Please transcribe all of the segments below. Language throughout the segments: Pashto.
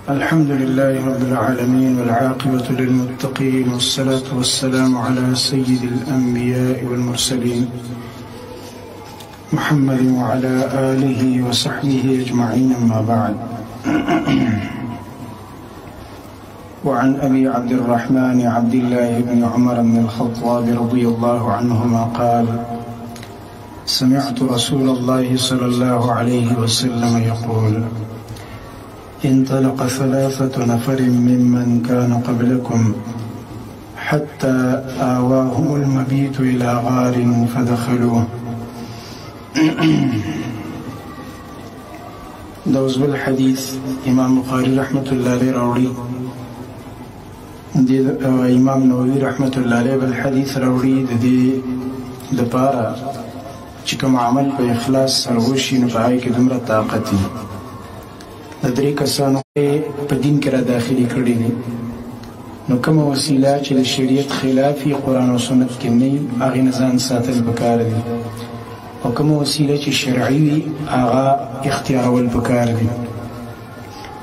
الحمد لله رب العالمين والعاقبة للمتقين والصلاة والسلام على سيد الأنبياء والمرسلين محمد وعلى آله وصحبه أجمعين، أما بعد. وعن أبي عبد الرحمن عبد الله بن عمر بن الخطاب رضي الله عنهما قال: سمعت رسول الله صلى الله عليه وسلم يقول: انطلق 3 نفر ممن كان قبلكم حتى آواهم المبيت إلى غار فدخلوه. دوز بالحديث امام بخاري رحمة الله عليه راوړي، امام نووي رحمة الله عليه بالحديث راوړي د دې لپاره چې کوم عمل په اخلاص سره وشي نو په هغې کې دومره طاقت وي. د 3 کسانو په دین کې را داخلي کړي دي، نو کومه وسیله چې د شریعت خلافي قرآن او سنت کې نه وي هغې نه ځان ساتل پکار دي، او کومه وسیله چې شرعي وي هغه اختیارول پکار دي.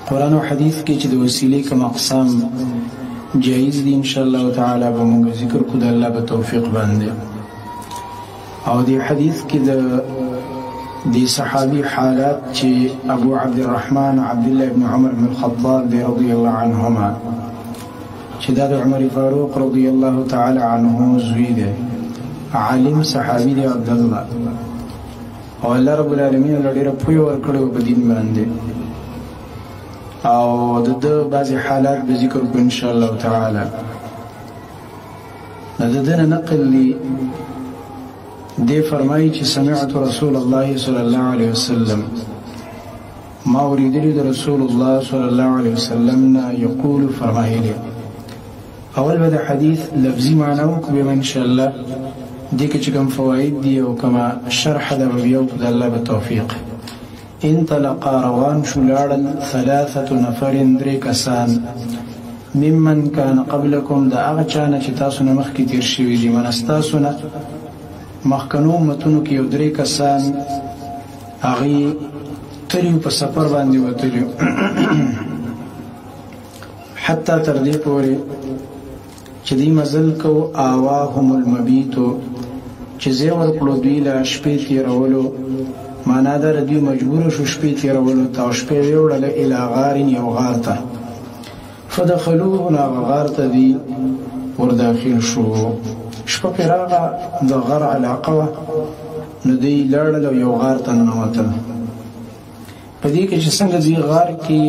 قرآن او حدیث کې چې د وسیلې کوم اقسام جایز دي انشاءالله تعالی به موږ ذکر کړو د الله په توفیق باندې. او د حدیث کې د صحابي حالات چې ابو عبد الرحمن عبد الله بن عمر بن الخطاب رضي الله عنهما، چې دا د عمر فاروق رضي الله تعالی عنه زوی دی، عالم صحابي دی عبد الله، او الله رب العالمین له ډېره پوهه ورکړې په دین باندې. او د ده بعضې حالات به ذکر کړو انشاءالله تعالی. د ده نه نقل دی، دی فرمایي چې سمعت رسول الله صلی الله علیه وسلم، ما اوریدلی د رسول الله صلی الله علیه وسلم نه یقول فرمایلی. اول به د حدیث لفظي معنا وکړو، بیا به انشاءالله دې کې چې کوم فواید دي او کومه شرح ده به بیا وکړو د الله په توفیق. انطلقا روان شو لاړل 3 نفر 3 کسان ممن کان قبلکم د هغه چا نه چې تاسو نه مخکې تېر شوي دي، من ستاسو نه مخکنو امتونو کې یو 3 کسان هغې تلي په سفر باندې وتلي حتی تر دې پورې چې دوی مزل کو آواهم المبیتو، چې ځای ورکړو دوی له شپې تېرولو، معنا ده دوی مجبوره شو شپې تېرولو ته، او شپې یې وړله الی غار، یو غار ته. فدخلوه، نو هغه غار ته دوی ورداخل شو. شپه پرې راغله، د غر علاقه وه، نو دوی لاړل او یو غار ته ننوتل. په دې کې چې څنګه دوی غار کې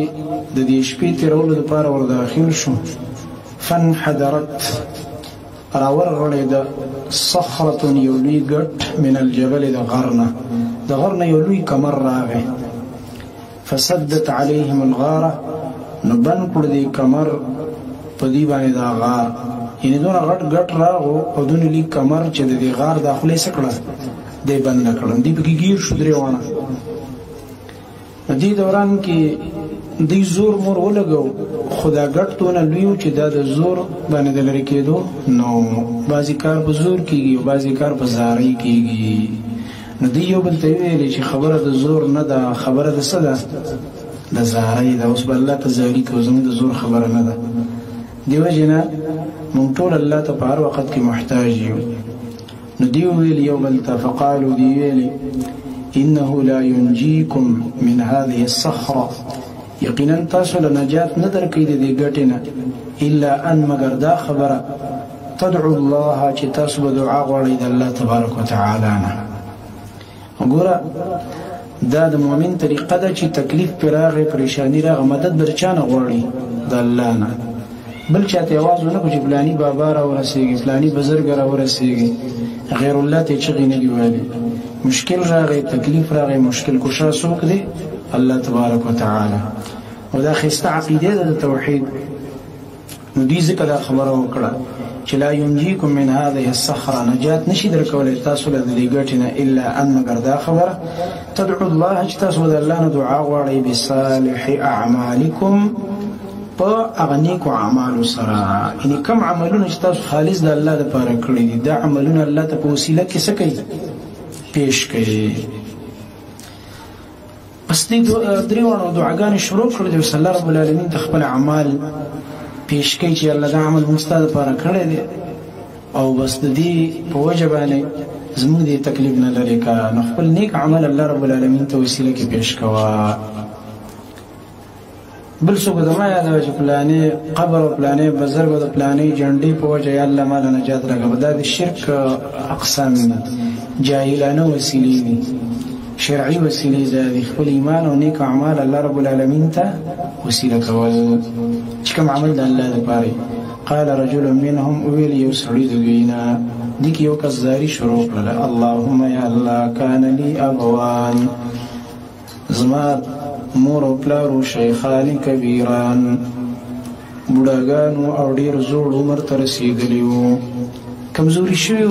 د دې شپې تېرولو دپاره ورداخل شو، فانحدرت، راورغړېده صخرة، یو لوی ګټ، من الجبل، د غر نه، د غر نه یو لوی کمر راغی. فسدت علیهم الغاره، نو بند کړو دې کمر په دوی باندې دا غار، یعنې دونه غټ ګټ راغو او دونه لوی کمر چې د دې غار دا خوله یې څه کړه، دی بنده کړه. دوی پکې ګیر شو 3 واړه. په دې دوران کې دوی زور مور ولګو، خو دا ګټ دونه لوی و چې دا د زور باندې د لرې کېدو نو بعضې کار په زور کېږي او بعضې کار په زارۍ کېږي. نو دوی یو بل ته وویلې چې خبره د زور نه ده، خبره د څه ده، د زارۍ ده. اوس به الله ته زاري کوو، زموږ د زور خبره نه ده. دې وجې نه موږ ټول الله ته په هر وخت کې محتاج یو. نو دوی وویل یو بل ته، فقالو، دوی ویلې: انه لا ينجيكم من هذه الصخره، یقینا تاسو له نجات نه درکوي د دې ګټې نه، الا ان، مگر دا خبره، تدعو الله، چې تاسو به دعا غواړئ د الله تبارک وتعالی نه. وګوره دا د مؤمن طریقه ده چې تکلیف پرې راغی، پریشاني راغی، مدد به د چا نه غواړي؟ د الله نه. بل چاته یې آواز ونه کړو چې فلاني بابا راورسېږي، فلاني بزرګ راورسېږي، غیر الله ته یې چغې نه دي ویلې. مشکل راغی، تکلیف راغی، مشکل کشا څوک دی؟ الله تبارک وتعالی. او دا ښایسته عقیده ده د توحید. نو دوی ځکه دا خبره وکړه چې لا ينجيكم من هذه الصخره، نجات نشي درکولی تاسو له دې ګټې نه، الا ان، مگر دا خبره، تدعو الله، چې تاسو د الله نه دعا غواړئ، بصالح اعمالکم، په هغه نیکو اعمالو سره. یعنې کوم عملونه چې تاسو خالص د الله دپاره کړي دي، دا عملونه الله ته په وسیله کې څه کوي؟ پیش کوي. بس دې درې وانه دعاګانې شروع کړې دي الله رب العالمین ته خپل اعمال پیش کوي چې الله دا عمل موږ ستاسو لپاره کړی دی او بس د دې په وجه باندې زموږ دې تکلیف نه لري کا نو خپل نیک عمل الله رب العالمین ته وسیله کې پیش کوا بل څه به ما یاد چې پلانې قبر او پلانې بزرګ او پلانې جنډې په وجه یا الله مال نجات راکړه دا د شرک اقسام جاهلانه وسیلې دي شرعي وسیلې دي خپل ایمان او نیک اعمال الله رب العالمین ته وسیله کول چې کوم عمل د الله لپاره قال رجل منهم ويل يسعد دوینا ديك یو کزاری شروع کړل اللهم یا الله کان لي ابوان زما مور او پلارو شیخان کبیران بوډاګانو او ډیر زوړ عمر ته رسیدلیو کمزوري شوی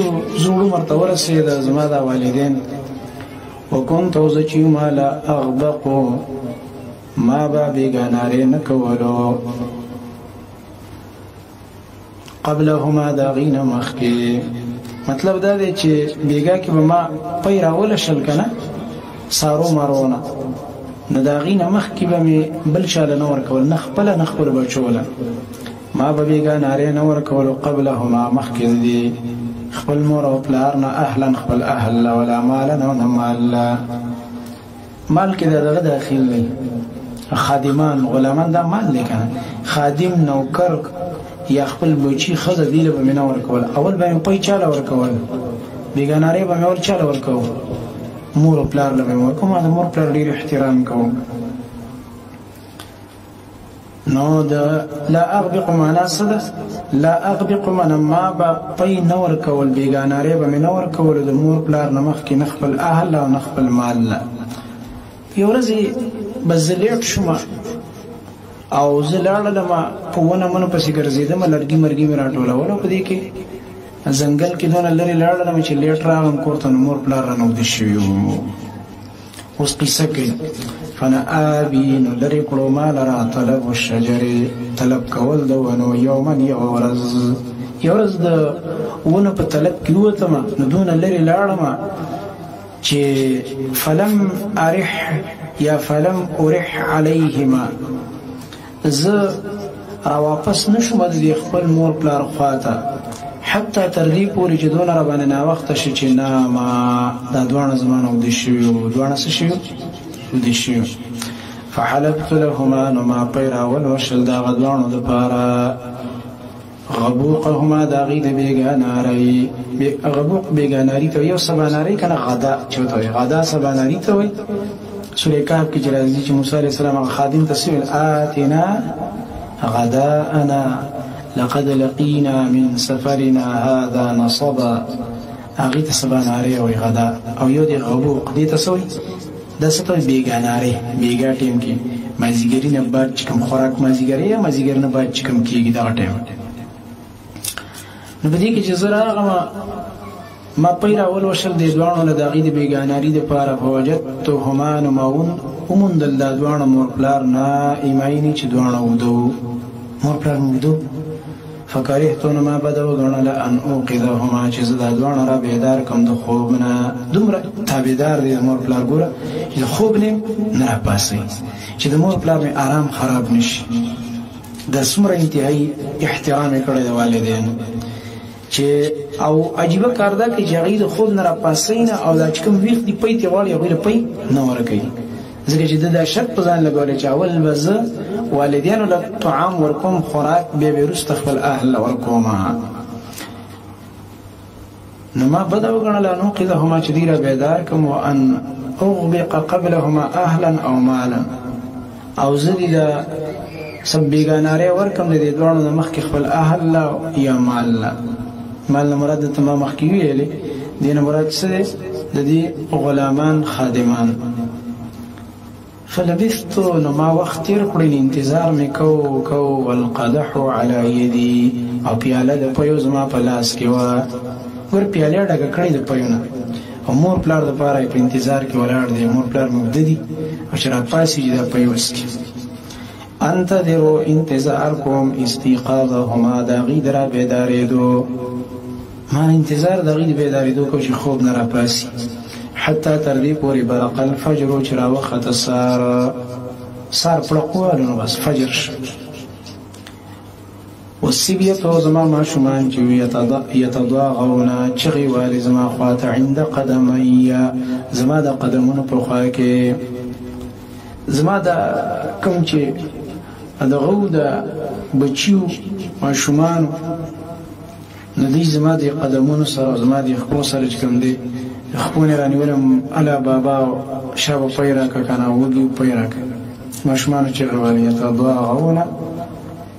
زوړ عمر ته ورسېد زما د والدین وكنت وزچی مالا اغبقو ما با بیگاناره نکولو قبلهما داغین مخکی مطلب دا دی چې بیگا کې به ما پی راوله شل کنه سارو مارونه نو داغین مخکی به می بل چاله نه ورکول نه خپل بچوله ما به بیگاناره نه ورکول قبلهما مخکی دی خپل مور او پلار نه اهلا خپل اهل ولا مال نه مال مال کې دغه داخل دی خادمان غلامان دا مال لیکنه خادم نوکر یا خپل بچی خزه دیله به منور کول اول به پي چاله ورکول بیگاناره به مور چاله ورکول مور او پلار له مور کوم دا مور پلار ډیر احترام کوم نو دا لا اغبق معنا صد لا اغبق من ما با پي نور کول بیگاناره به منور کول د مور پلار نمخ کې نخبل اهل او نخبل مال یو ورځ بزلیټ شوم او زلاړه لما په ونه منو پسې ګرځیدم لړګي مرګي مې راټوله په دې کې ځنګل کې دونه لري لاړه لما چې لیټ راغم کوړته نور پلار رانو د شیو اوس قصه کوي فانا ابي نو لري کړو مال را طلب الشجر طلب کول د ونو یوما یورز د ونه په طلب کې وته ما دونه لري لاړه ما چې فلم ارح یا فلم ارح عليهما ز را واپس نشم د خپل مور پلار خواته حتی تر دې پورې چې دونه را باندې نا وخت شي چې نه ما دا دوه زمانو د شیو دوه د شیو فحلبت لهما نما پیرا ولوشل دا غدوانو د پاره غبوقهما دا غید بیگاناری غبوق بیگاناری ته یو سباناری کنه غدا چوتوي غدا سباناری ته وي سورہ کهف کې راځي چې موسی عليه السلام خادم تسویل آتنا غداءنا لقد لقينا من سفرنا هذا نصبا اغه سباناری او غدا او یو دی غبوق دې تسوي د ستوي بیگاناری بیگا ټیم کې مازیګری نه بعد چې کوم خوراک مازیګری یا مازیګر نه بعد چې کوم کېږي دا ټیم نو بدی کې چې زرا ما پیرا اول وشل د دوانو له داغې د بیگاناری د پاره فوجدت همان ماون ومن د دوانو مور پلار نه ایمایني چې دوانو ودو مور پلار ودو فکرهت ما بدو غنل ان اوقظهما چې زدا دوانو را بیدار کوم د خوب نه دومره تابعدار دي مور پلار ګوره چې خوب نه نه پاسي چې د مور پلار می آرام خراب نشي د سمره انتهایی احترام کړی د والدینو چې او عجیب کار دا کې جغید خوب نه را پاسینه او دا چې کوم ویخ دی پېتی والی غوړي پې نه ورکې ځکه چې دا شرط په ځان لګول چې اول بز والدینو له طعام ورکوم خوراک به ورست خپل اهل ورکوم نو ما بدو غنل انو قذهما چې دیره بیدار کوم ان اغبق قبلهما اهلا او مالا او زدی دا سب بیگاناره ورکم د دې دوانو مخ کې خپل اهل یا مال مال مراد تمام مخ کې ویلې دینه مراد څه د دې غلامان خادمان فلبثت نما وقت تیر کړی انتظار مې کو والقدح على يدي او پیاله د پيو زما په لاس کې و ور پیاله ډګه کړی د پيونه مور پلار د پاره په انتظار کې ولاړ دی مور پلار مبددي او شراب پاسي د پيوس کې انتظروا انتظار کوم استيقاظهما دا غیدرا بیداریدو ما انتظار دا غید بیداریدو کو چې خوب نه را پاسي حتی تر دې پورې برق الفجر چې راوخته سار پړقوالو نو بس فجر شو. والصبية زما ماشومان چې يتضاغون چغې والي زما خواته عند قدمي زما د قدمونو په خوا کې زما د کوم چې دغه د بچیو ماشومانو نو دوی زما د قدمونو سره زما د خپو سره چې کوم دی خپونه رانیولم الا بابا شابه پی راکه که نه وږي پی راکه ماشومانو چغې والي يتضاغون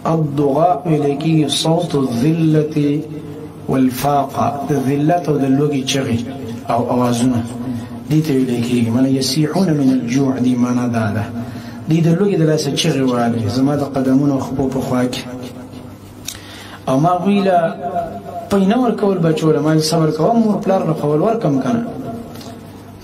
الضغاء إليكي صوت الذلة والفاقة الذلة ودلوغي چغي أو أوازنا دي تإليكي من يسيحون من الجوع دي ما نداده دي دلوغي دلاسة چغي والي زماد قدمون وخبوب خواك او ما غويلا پینور کول بچوله ما صبر کوم مور پلار لخول ورکم کنه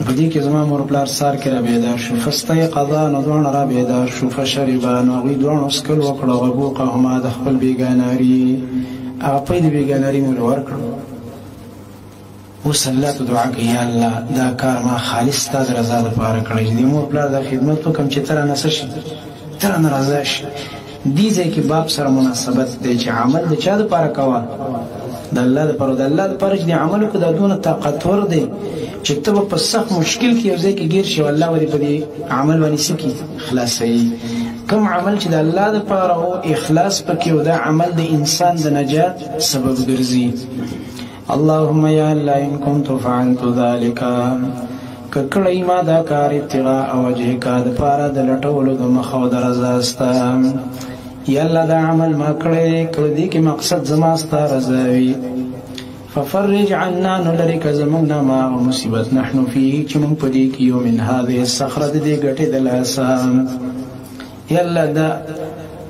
په دې کې زما مور پلار سار کې را بیدار شو فاستيقظا نو دوه را بیدار شو فشربا نو غوی دوه اسکل وکړه غبوقهما د خپل بیګاناری هغه په دې بیګاناری مول ورکړو وصلات دعا کوي یا الله دا کار ما خالص ستاسو رضا لپاره کړی دې مور پلار د خدمت وکم چې تر نه شي تر نه راځي دې ځکه باب سره مناسبت دی چې عمل د چا لپاره کوا د الله لپاره د الله لپاره چې عمل کو د دونه طاقتور دی چې ته په سخت مشکل کې یو ځای کې ګیر شي والله ولې په دې عمل باندې سکی خلاصي کوم عمل چې د الله لپاره او اخلاص پکې او دا عمل د انسان د نجات سبب ګرځي. اللهم یا الله ان كنت فعلت ذلك ککړی ما دا کار ابتغاء وجهک د پاره د لټولو د مخو د رضا استا یا الله دا عمل ما کړی کړي کې مقصد زما استا رضا وي ففرج عنا نلرك زمنا ما مصیبت نحن فيه چې موږ پدې کې یو من هذه الصخره دې ګټه د لاسام یلا دا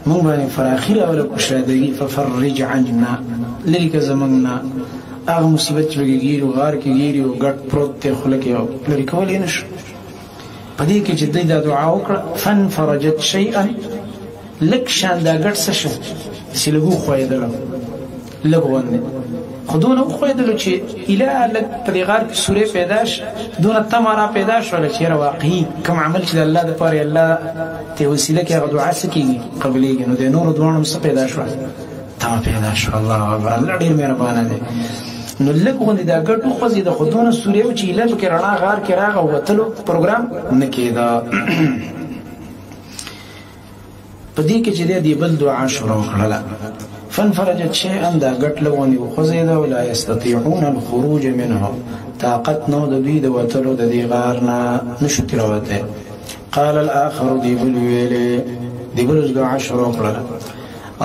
موږ باندې فراخي او کوشادګي ففرج عنا لرك زمنا هغه مصیبت چې وګړي غار کې ګيري او ګټ پروت ته خلک یو لري کولې نشو پدې کې چې دې دا دعا وکړه فنفرجت شيئا لک شان دا ګټ څه شو چې لګو خوېدل لګونه خودونه خویدلو چې اله لک پریغار کی سوره پیداش دون تمرا پیداش ولا چې واقعي کوم عمل چې الله د پاره الله ته وسیله کې هغه دعا سکیږي قبلېږي نو د نور دوه مس پیداش ولا تا پیداش الله اکبر الله ډیر مهربان دی نو لک غوندې دا ګټو خوځي د خودونه سوره چې اله کې رڼا غار کې راغ وتلو پروګرام نه کېدا پدې کې چې دې بل دعا شروع کړله فانفرجت شيئا دا قتل لوني وخزيدا ولا يستطيعون الخروج منه طاقت نو د دوی د وتلو د دې غارنا نشو تلوته. قال الاخر دي بل دعا شروع کړل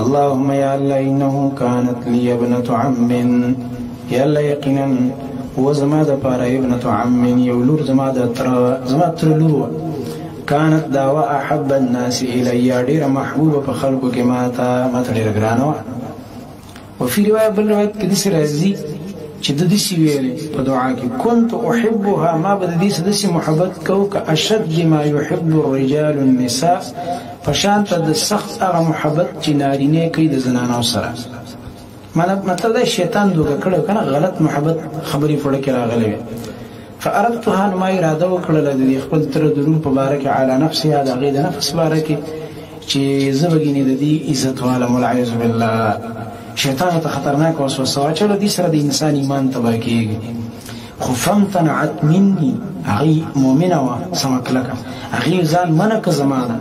اللهم يا الله انه كانت لي ابنه عم يا الله يقينا وزما د پاره ابنه عم يولور زما تر لور كانت دعوة احب الناس الي ډیر محبوبه په خلکو کې ماته ډیر ګرانه وفي روايه بل روايه کې د سرازي چې د دې ویلې په دعا کې كنت احبها ما بد دې سدسي محبت کو ک اشد ما يحب الرجال النساء فشان ته د سخت هغه محبت چې نارینه کوي د زنانو سره مطلب دا شیطان دوګه کړو کنه غلط محبت خبري پړه کې راغلي فاردتها ما اراده وکړه د خپل تر درون په باره کې علی نفسها د غید نفس باره کې چې زبګینه د دې عزت والا والعیاذ بالله شیطان ته خطرناک وسوسه واچوله دې سره د انسان ایمان تباه کېږي خو فامتنعت مني هغې مؤمنه وه سمکلکه هغې ځان منع که زمانه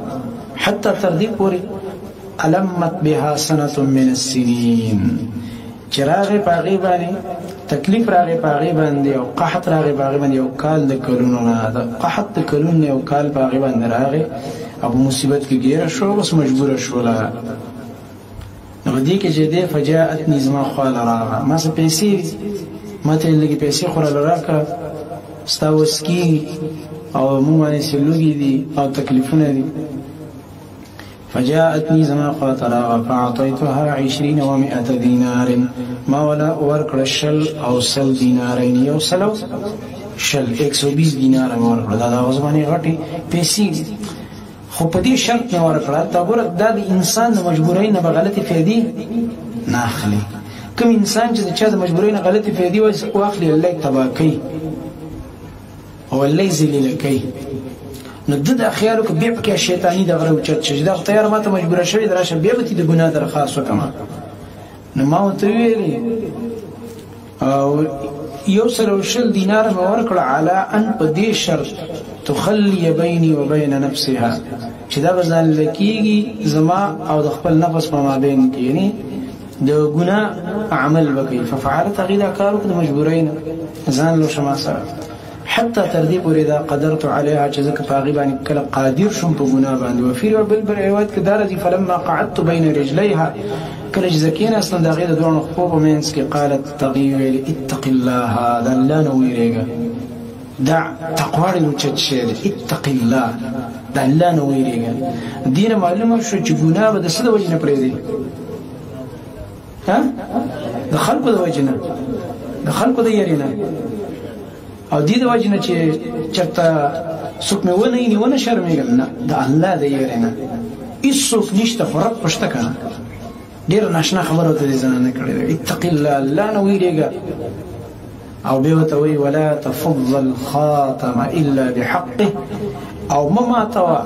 حتی تر دې پورې علمت بها سنة من السنین چې راغې په هغې باندې تکلیف راغې په هغې باندې او قحط راغې په هغې باندې یو کال د کلونو نه د قحط د کلونو یو کال په هغې باندې راغې او په مصیبت کې ګیره شو بس مجبوره شوله نو دې کې چې دې فجاءتني زما خواله راغله ما څه پیسې ما ته لږې پیسې خوراله راکړه ستا وسکي او موږ باندې چې لوږي دي او تکلیفونه دي فجاءتني زما خواته راغله فاعطيتها 20 و100 دینار ما ولا ورکړه 100 او 100 دینارین یو سلو 120 دینار ما ورکړه دا د اوس باندې غټي پیسې خو په دې شرط نه ورکړه تا ګوره دا د انسان د مجبورۍ نه به غلطې فایدې نه اخلي کوم انسان چې د چا د مجبورۍ نه غلطې فایدې واخلي الله یې تباه کوي او الله ذلیل کوي نو د خیالو کې بیا پکې شیطانی دغه اوچت شي دا تیار ماته مجبور شوی دراشه بیا به د ګناه درخواست وکم نو ما ته ویلي او یو سره شل دینار مې ورکړه علی ان په دې شرط تخلي بيني وبين نفسها چې دا غزان لکېږي زما او د خپل نفس په مابین کې یعنی د ګناه عمل وکړي ففعلت غدا کارو د مجبورین ځان له شما سره حتى تردي پورې دا قدرت عليها چې ځکه په هغې باندې کله قادر شوم په ګناه باندې وفي بل روایت کې دا راځي فلما قعدت بين رجليها کله چې زه کېناستم د هغې د دواړو خپو په منځ کې قالت تغي ویلې اتق الله د الله نه ویرېږه دا تقوا ډېر اوچت شی دی اتق الله د الله نه ویرېږه دې نه معلومه شو چې ګناه به د څه د وجې نه پرېږدي د خلکو د وجې نه د خلکو د یاري نه او دې د وجې نه چې چېرته څوک مې ونهیي ونه شرمېږم نه د الله د یاري نه هېڅوک نشته خو رب په شته که نه ډېره ناشنا خبره ورته دې زنانه کړې ده اتق الله الله نه ویرېږه او بیا ورته وایي ولا تفض الخاتم الا بحقه او مه ماتوه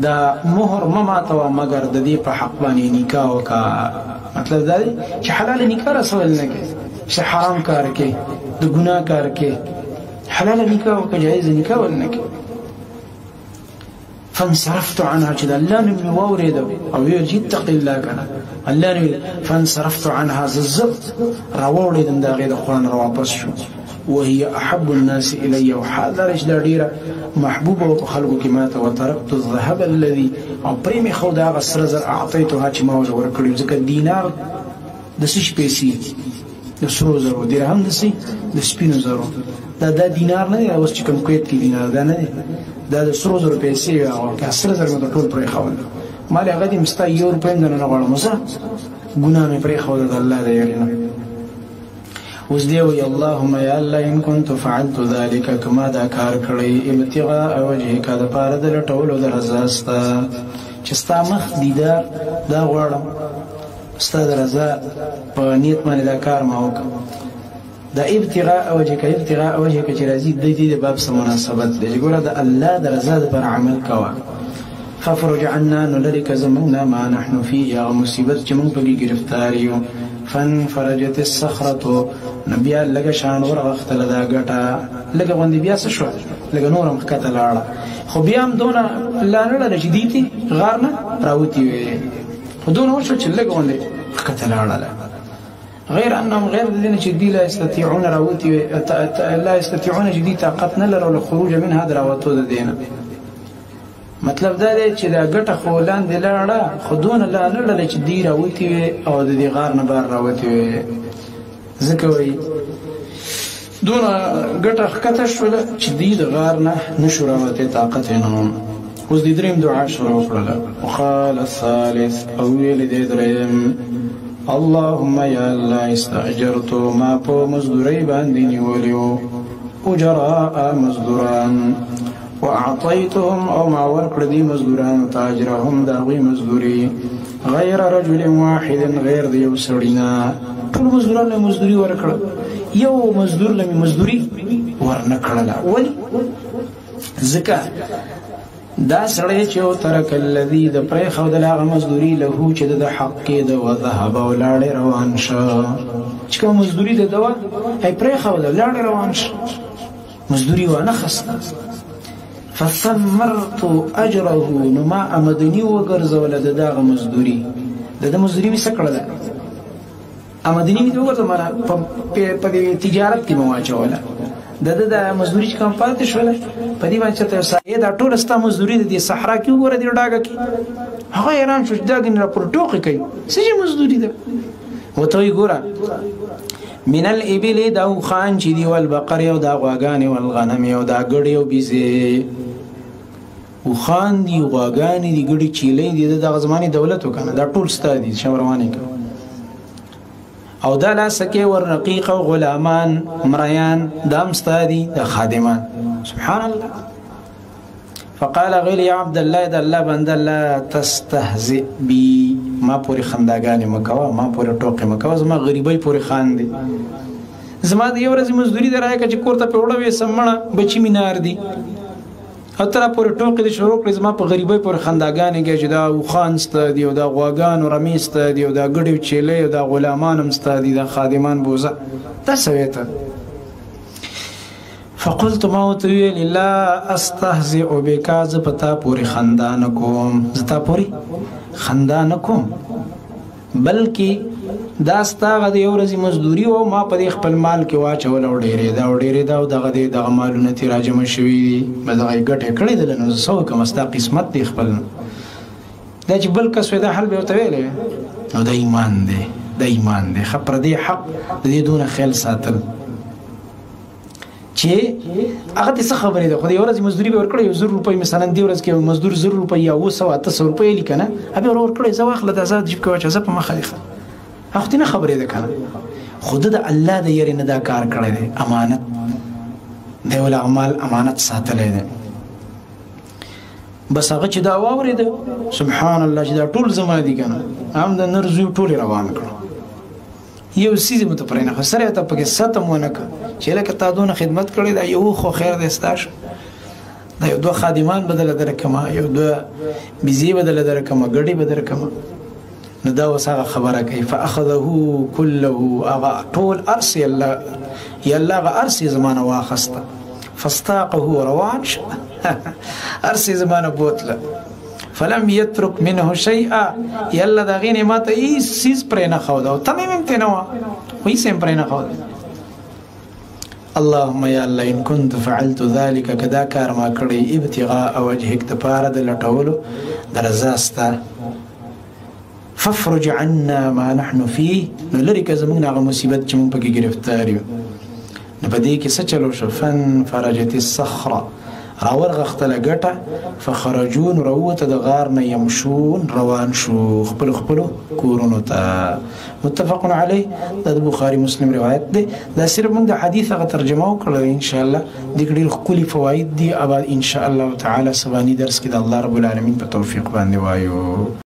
دا مهر مه ماتوه مګر د دې په حق باندې نکاح وکړه مطلب دا دی چې حلاله نکاح رسول نه کوي چې حرام کار کوي د ګناه کار کوي حلاله نکاح وکړه جایزه نکاح ولنه کوي فانصرفت عنها چې د الله نوم مې واورېده او ویل چې اتق الله کنه الله نوم فانصرفت عنها زه راوړېدم د هغې د خوا نه راواپس شو وهي احب الناس الي وحال دا چې دا ډېره محبوبه وه په خلکو کې ماته وترکت الذهب الذي او پرې مې ښود هغه سره زر اعطیتها چې ما ورته ورکړي ځکه دینار د څه شي پیسې د سرو زرو درهم د څه د سپینو زرو دا دینار نه دی اوس چې کوم کویت کې دینار دا نه دی دا د سرو زرو پیسې او که سره زر مې د ټول پرېښول ما له هغه دې مې ستا یو روپۍ هم درنه غواړم زه ګناه مې پرېښوده د الله د یاري نه اوس دی وایي اللهم یا الله ان كنت فعلت ذلك که ما دا کار کړی ابتغاء وجهک دپاره د لټولو د رضا ستا چې ستا مخ دیدار دا غواړم ستا د رضا په نیت باندې دا کار ما وکړه دا ابتغاء وجهک چې راځي د دې د باب سره مناسبت دی چې ګوره د الله د رضا دپاره عمل کوه فافرج عنا نو لرې که زموږ نه ما نحن فيه هغه مصیبت چې موږ پکې ګرفتار یو فانفرجت الصخرة نو بیا لږه شان ورغښتله دا ګټه لږه غوندې بیا څه شوه لږه نور هم ښکته لاړه خو بیا هم دونه لا نه لره چې دې غار نه راوتي وې خو دونه وشوه چې لږه غوندې ښکته لاړله غير انهم غير الذين جدي لا يستطيعون راوتي لا يستطيعون جدي طاقت نه لرو الخروج من هذا راوتو د دینه مطلب دا دی چې دا ګټه خو لاندې لاړه خو دونه لا نه لرله چې دی راوتي وې او د دې غار نه بار راوتي وې ځکه وایي دونه ګټه ښکته شوله چې دی د غار نه نشو راوتی طاقت یې نه اوس د درېیم دعا شروع کړله وقال الثالث او ویلې دی درېیم اللهم یا الله استأجرت ما په مزدورۍ باندې نیولي وو اجراء مزدوران واعطيتهم او ما ورکړه دي مزدورانو ته اجرهم د هغوی مزدوري غیر رجل واحد غیر د یو سړي نه ټول مزدوران له مزدوري ورکړه یو مزدور له مزدوري ورنه کړله ولې ځکه دا سړی چې او ترک الذي د پرېښودل هغه مزدوري له چې د حق کې د وذهب ولاړې روان شه چې کوم مزدوري د دوا هی پرېښوده ولاړې روان شه مزدوري وانه خسته فثمرت اجره نو ما امدني وګرځوله د دغه مزدوري د مزدوري مې څه کړله امدني مې وګرځوله په تجارت کې مې واچوله د مزدوري چې کوم پاتې شوله په دې باندې چې سایه دا ټول ستا مزدوري د دې صحرا کې وګوره دې ډاګه کې هغه حیران شو چې دا ګنې راپور ټوقې کوي څه مزدوري ده ورته وایي ګوره من الابل دا اوښان چې دي والبقر او دا غواګانې والغنم او دا ګړې او بیزې اوښان دي غواګانې دي ګړې چیلې دي د دغه زمانې دولت وکنه دا ټول ستا دي شمروانې کوي او دا لاسکه ور رقیق او غلامان مریان دام ستادي د خادمان سبحان الله فقال غير يا عبد الله د الله بنده لا تستهزئ بي ما پوری خنداګانې مکوا ما پوری ټوکې مکوا زما غریبۍ پوری خاندي زما د یو ورځې مزدوري درایکه چې کور ته په وړوې سمړه بچی مینار دي اتره پورې ټوکې د شروع کړې زما په غریبۍ پورې خنداګانې کې چې دا اوښان سته دي او دا غواګان رمې سته دي او دا ګډې چیلې او دا غلامان هم سته دي دا خادمان بوزه دا څه وې ته فقلت ما ورته ویل لا استهزئ بک زه په تا پورې خندا نه کوم زه تا پورې خندا نه کوم بلکې دا ستاغه د یو ورځې مزدوري او ما په دې خپل مال کې واچول او ډېرې دا او دغه مالونه ترې راجمع شوي دي به دغه یې ګټې کړې دله نو زه څه وکړم ستا قسمت دی خپل دا چې بل کس وی دا حل به ورته ویلی نو دا ایمان دی ښه پردی حق د دې دونه خیال ساتل چې هغه ته څه خبرې ده خو د یو ورځې مزدوري به ورکړی 1,000 روپۍ مثلا دې ورځ کې مزدور 1,000 روپۍ یا 800 روپۍ لیکه نه هغه ورکړی زه واخله د ازاد جیب کې واچوه زه په مخه دی هغه ته نه خبرې ده کنه خو د الله د یاري نه دا کار کړی دی امانت دی ول اعمال امانت ساتلی دی بس هغه چې دا واورېده سبحان الله چې دا ټول زما دي کنه هم د نر زوی ټول روان کړو یو سیز مت پرې نه سره ته پکې ستم ونه چې لکه تا دونه خدمت کړې دا یو خو خیر دې ستاش دا یو دوه خادمان بدل درکما یو دوه بيزي بدل درکما ګډي بدل کما نو دا وسغه خبره کوي فاخذه كله اغا طول ارس يلا ارس زمانه واخسته فاستاقه رواج ارس زمانه بوتله فلم يترك منه شيئا يلا دا غینه ماته ای سیز پرې نه خو دا تمام ته نو وې سم پرې نه خو اللهم يا الله ان كنت فعلت ذلك كذا کار ما کړی ابتغاء وجهك تپاره د لټولو درزاستا فافرج عنا ما نحن فيه نو لري که زمونږ هغه مصیبت چې مونږ پکې ګرفتار یو نو په دې کې څه چلو شو فانفرجت الصخره راورغختله ګټه فخرجون روته د غار نه يمشون روان شو خپل کورونو ته متفق علیه د بخاری مسلم روایت دی دا صرف موږ د حدیث غو ترجمه وکړو ان شاء الله د ډېر خولي فواید دي ابا ان شاء الله تعالی سبانی درس کې د الله رب العالمین په توفیق باندې وایو